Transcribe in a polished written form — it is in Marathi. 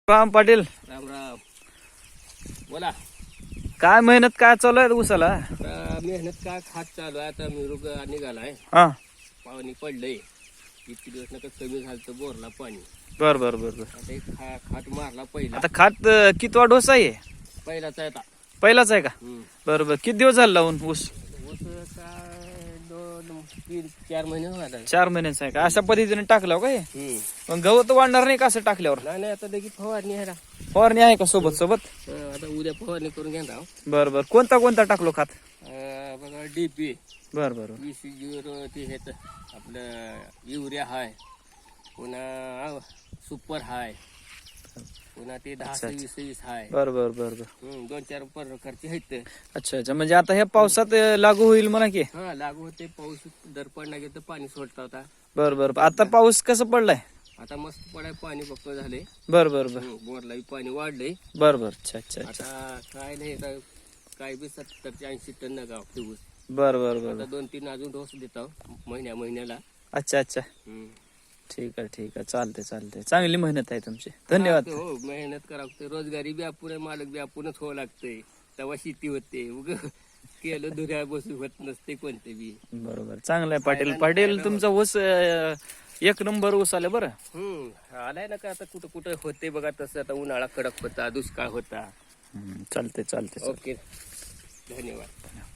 राम पाटील, राम राम. बोला. काय मेहनत काय चालू आहे उसाला? आता मेहनत काय खात चालू आहे. आता मिरुग निघालाय, हा, पाणी पडलंय. इतके दिवस नका कमी झालं तर बोरला पाणी. बर बर बर बर. आता एक खाट मारला पहिला. आता खात कितवा डोसा आहे? पहिलाच आहे आता. पहिलाच आहे का? बर बर. किती दिवस झाला लावून ऊस? ऊस काय 2-3-4 महिने झाला. 4 महिन्याचा आहे का? अशा पद्धतीने टाकलं का हे? नाही मग गवत वाढणार नाही का असं टाकल्यावर? नाही, आता लगेच फवारणी आहे ना. फवारणी आहे का सोबत सोबत? आता उद्या फवारणी करून घेणार. बर बर. कोणता कोणता टाकलो खात? बघा DP बर बर 20 ते हे आपलं युरिया हाय, पुन्हा सुपर हाय, पुन्हा ते 10-20 हाय. बर बर बर बर. 2-4 प्रकारचे आहेत. अच्छा अच्छा. म्हणजे आता ह्या पावसात लागू होईल म्हणा की? हा, लागू होते. पाऊस दर पडला की तर पाणी सोडता होता. बर बर. आता पाऊस कसं पडलाय? आता मस्त पडाय, पाणी बघतो झाले. बर बर बर बोरला पाणी वाढलंय. बर बर. अच्छा अच्छा अच्छा. आता काय नाही, काय बी 70 ते 80 टन गाव ऊस. बर बर बर. आता 2-3 अजून डोस देतो महिन्याला. अच्छा अच्छा. ठीक आहे ठीक आहे. चालते चालते. चांगली मेहनत आहे तुमची. धन्यवाद. हो, मेहनत करावं लागते. रोजगारी बी आपण, मालक बी आपणच व्हावं लागतंय. तेव्हा शेती होते. उग केलं दुऱ्या बसू होत नसते कोणते बी. बरोबर. चांगलं आहे पाटील. पाटील तुमचा ऊस एक नंबर ऊस आले बरं. आलाय ना का आता कुठं कुठं होते बघा तसं. आता उन्हाळा कडक होता, दुष्काळ होता. चालते चालते. ओके, धन्यवाद.